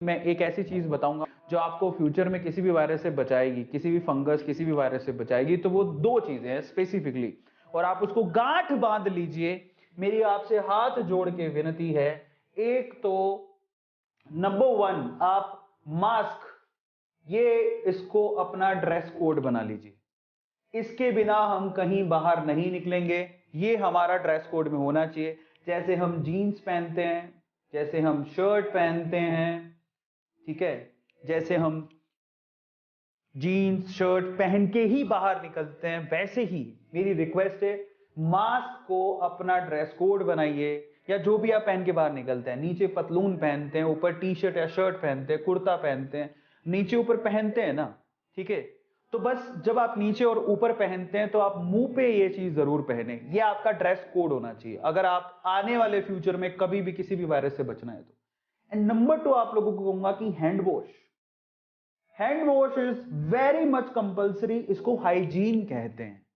मैं एक ऐसी चीज बताऊंगा जो आपको फ्यूचर में किसी भी वायरस से बचाएगी, किसी भी फंगस, किसी भी वायरस से बचाएगी। तो वो दो चीजें हैं स्पेसिफिकली, और आप उसको गांठ बांध लीजिए। मेरी आपसे हाथ जोड़ के विनती है, एक तो नंबर वन, आप मास्क, ये इसको अपना ड्रेस कोड बना लीजिए। इसके बिना हम कहीं बाहर नहीं निकलेंगे, ये हमारा ड्रेस कोड में होना चाहिए। जैसे हम जीन्स पहनते हैं, जैसे हम शर्ट पहनते हैं, ठीक है, जैसे हम जीन्स शर्ट पहन के ही बाहर निकलते हैं, वैसे ही मेरी रिक्वेस्ट है, मास्क को अपना ड्रेस कोड बनाइए। या जो भी आप पहन के बाहर निकलते हैं, नीचे पतलून पहनते हैं, ऊपर टी शर्ट या शर्ट पहनते हैं, कुर्ता पहनते हैं, नीचे ऊपर पहनते हैं ना, ठीक है। तो बस जब आप नीचे और ऊपर पहनते हैं तो आप मुंह पे ये चीज जरूर पहने, ये आपका ड्रेस कोड होना चाहिए अगर आप आने वाले फ्यूचर में कभी भी किसी भी वायरस से बचना है तो। एंड नंबर टू, आप लोगों को कहूंगा कि hand wash, hand wash is very much compulsory, इसको हाइजीन कहते हैं।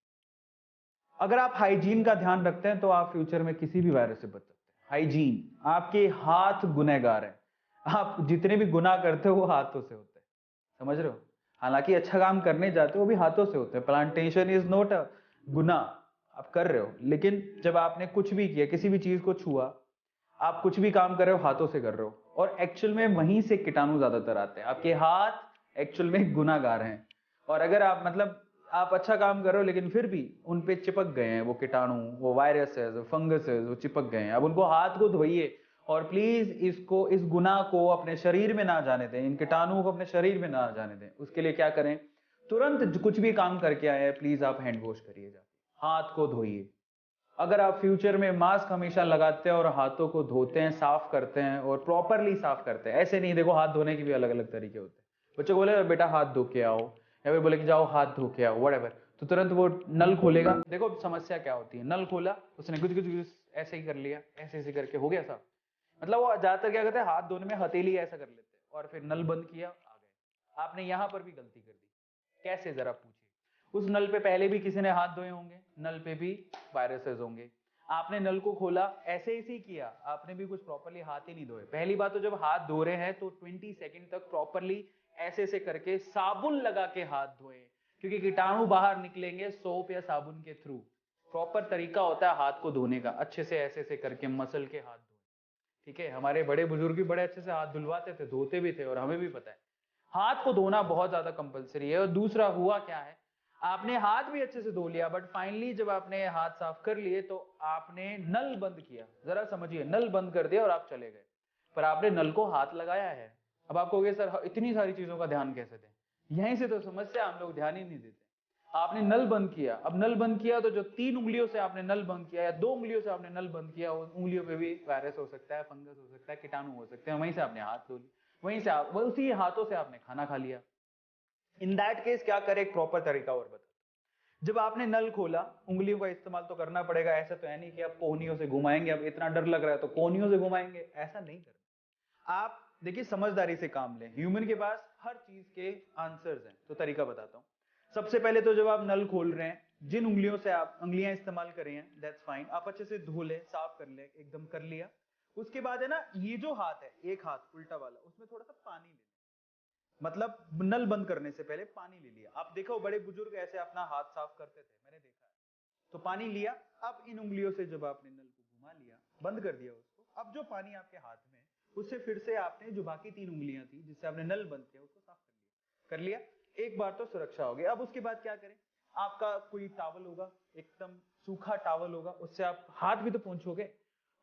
अगर आप हाइजीन का ध्यान रखते हैं तो आप फ्यूचर में किसी भी वायरस से बच सकते हैं। हाइजीन, आपके हाथ गुनहगार हैं, आप जितने भी गुनाह करते हो वो हाथों से होते हैं, समझ रहे हो। हालांकि अच्छा काम करने जाते हो वो भी हाथों से होते हैं, प्लांटेशन इज नॉट अ गुनाह, आप कर रहे हो, लेकिन जब आपने कुछ भी किया, किसी भी चीज को छुआ, आप कुछ भी काम कर रहे हो हाथों से कर रहे हो, और एक्चुअल में वहीं से कीटाणु ज्यादातर आते हैं, आपके हाथ एक्चुअल में गुनाहगार हैं। और अगर आप मतलब आप अच्छा काम कर रहे हो लेकिन फिर भी उन पे चिपक गए हैं वो कीटाणु, वो वायरसेस, वो फंगसेस, वो चिपक गए हैं, अब उनको हाथ को धोइए, और प्लीज इसको, इस गुनाह को अपने शरीर में ना जाने दें, इन कीटाणुओं को अपने शरीर में ना जाने दें। उसके लिए क्या करें, तुरंत कुछ भी काम करके आए प्लीज आप हैंड वॉश करिए, जाके हाथ को धोइए। अगर आप फ्यूचर में मास्क हमेशा लगाते हैं और हाथों को धोते हैं, साफ करते हैं और प्रॉपरली साफ करते हैं, ऐसे नहीं, देखो हाथ धोने के भी अलग अलग तरीके होते हैं। बच्चों को बोले बेटा हाथ धो के आओ, या फिर बोले कि जाओ हाथ धो के आओ, व्हाटएवर, तो तुरंत वो नल खोलेगा। देखो समस्या क्या होती है, नल खोला उसने कुछ कुछ कुछ ऐसे ही कर लिया, ऐसे ऐसे करके हो गया साफ। मतलब वो ज्यादातर क्या करते हैं, हाथ धोने में हथेली ऐसा कर लेते हैं और फिर नल बंद किया, आ गए। आपने यहां पर भी गलती कर दी, कैसे जरा पूछिए। उस नल पे पहले भी किसी ने हाथ धोए होंगे, नल पे भी वायरसेस होंगे। आपने नल को खोला, ऐसे ऐसे ही किया, आपने भी कुछ प्रॉपरली हाथ ही नहीं धोए। पहली बात तो जब हाथ धो रहे हैं तो 20 सेकंड तक प्रॉपरली ऐसे ऐसे करके साबुन लगा के हाथ धोए, क्योंकि कीटाणु बाहर निकलेंगे सोप या साबुन के थ्रू। प्रॉपर तरीका होता है हाथ को धोने का, अच्छे से ऐसे ऐसे करके मसल के हाथ धोए, ठीक है। हमारे बड़े बुजुर्ग भी बड़े अच्छे से हाथ धुलवाते थे, धोते भी थे, और हमें भी पता है हाथ को धोना बहुत ज्यादा कंपलसरी है। और दूसरा हुआ क्या है, आपने हाथ भी अच्छे से धो लिया, बट फाइनली जब आपने हाथ साफ कर लिए तो आपने नल बंद किया, जरा समझिए, नल बंद कर दिया और आप चले गए, पर आपने नल को हाथ लगाया है। अब आप कहोगे सर इतनी सारी चीजों का ध्यान कैसे दें, यहीं से तो समस्या, हम लोग ध्यान ही नहीं देते। आपने नल बंद किया, अब नल बंद किया तो जो 3 उंगलियों से आपने नल बंद किया या 2 उंगलियों से आपने नल बंद किया, उन उंगलियों पे भी वायरस हो सकता है, फंगस हो सकता है, कीटाणु हो सकते हैं, वहीं से आपने हाथ धो लिए, वहीं से आप उसी हाथों से आपने खाना खा लिया। इन दैट केस क्या करें, एक प्रॉपर तरीका और बता। जब आपने नल खोला, उंगलियों का इस्तेमाल तो करना पड़ेगा, ऐसा तो है नहीं कि आप कोहनियों से घुमाएंगे, अब इतना डर लग रहा है तो कोहनियों से घुमाएंगे, ऐसा नहीं करना। आप देखिए समझदारी से काम लें, ह्यूमन के पास हर चीज के आंसर्स हैं, तो तरीका बताता हूं। सबसे पहले तो जब आप नल खोल रहे हैं, जिन उंगलियों से आप उंगलियां इस्तेमाल कर रहे हैं, दैट्स फाइन, आप अच्छे से धो ले, साफ कर ले, एकदम कर लिया। उसके बाद है ना, ये जो हाथ है, एक हाथ उल्टा वाला, उसमें थोड़ा सा पानी ले, मतलब नल बंद करने से पहले पानी ले लिया। आप देखो बड़े बुजुर्ग ऐसे अपना हाथ साफ करते थे, मैंने देखा है। तो पानी लिया, अब इन उंगलियों से जब आपने नल को घुमा लिया, बंद कर दिया उसको, अब जो पानी आपके हाथ में है, उससे फिर से आपने जो बाकी 3 उंगलियां थी जिससे आपने नल बंद किया, उसको साफ कर लिया। एक बार तो सुरक्षा हो गई। अब उसके बाद क्या करें, आपका कोई टॉवल होगा, एकदम सूखा टॉवल होगा, उससे आप हाथ भी तो पोंछोगे।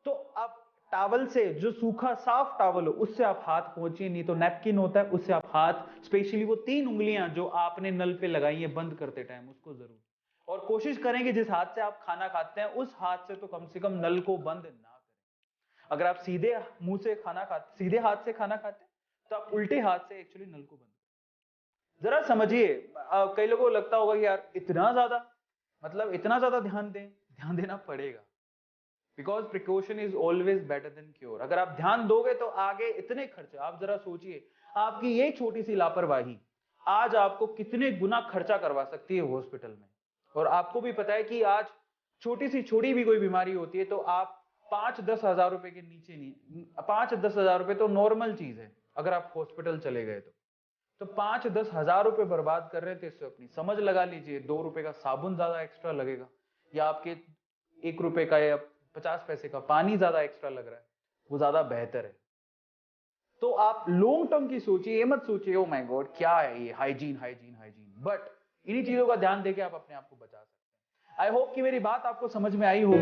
तो आप टॉवल से, जो सूखा साफ टॉवल हो, उससे आप हाथ पोंछिए, नहीं तो नैपकिन होता है उससे आप हाथ, स्पेशली वो 3 उंगलियां जो आपने नल पे लगाई है बंद करते टाइम, उसको जरूर। और कोशिश करें कि जिस हाथ से आप खाना खाते हैं उस हाथ से तो कम से कम नल को बंद ना करें। अगर आप सीधे मुंह से खाना खाते, सीधे हाथ से खाना खाते हैं, तो आप उल्टे हाथ से एक्चुअली नल को बंद, जरा समझिए। कई लोगों को लगता होगा कि यार इतना ज्यादा, मतलब इतना ज्यादा ध्यान दें, ध्यान देना पड़ेगा, because precaution is always better than cure. अगर आप ध्यान दोगे तो आगे इतने खर्चे, आप जरा सोचिए, आपकी ये छोटी सी लापरवाही आज आपको कितने गुना खर्चा करवा सकती है हॉस्पिटल में। और आपको भी पता है कि आज छोटी सी छोटी भी कोई बीमारी होती है तो आप 5-10 हजार रुपए के नीचे नहीं, 5-10 हजार रुपए तो नॉर्मल चीज है, अगर आप हॉस्पिटल चले गए तो 5-10 हजार रुपए बर्बाद कर रहे थे, इससे अपनी समझ लगा लीजिए 2 रुपए का साबुन ज्यादा एक्स्ट्रा लगेगा, या आपके 1 रुपए का या 50 पैसे का पानी ज्यादा एक्स्ट्रा लग रहा है, वो ज्यादा बेहतर है। तो आप लॉन्ग टर्म की सोचिए, ये मत सोचिए ओ माय गॉड क्या है ये हाइजीन हाइजीन हाइजीन, बट इन्हीं चीजों का ध्यान देके आप अपने आप को बचा सकते हैं। आई होप कि मेरी बात आपको समझ में आई होगी।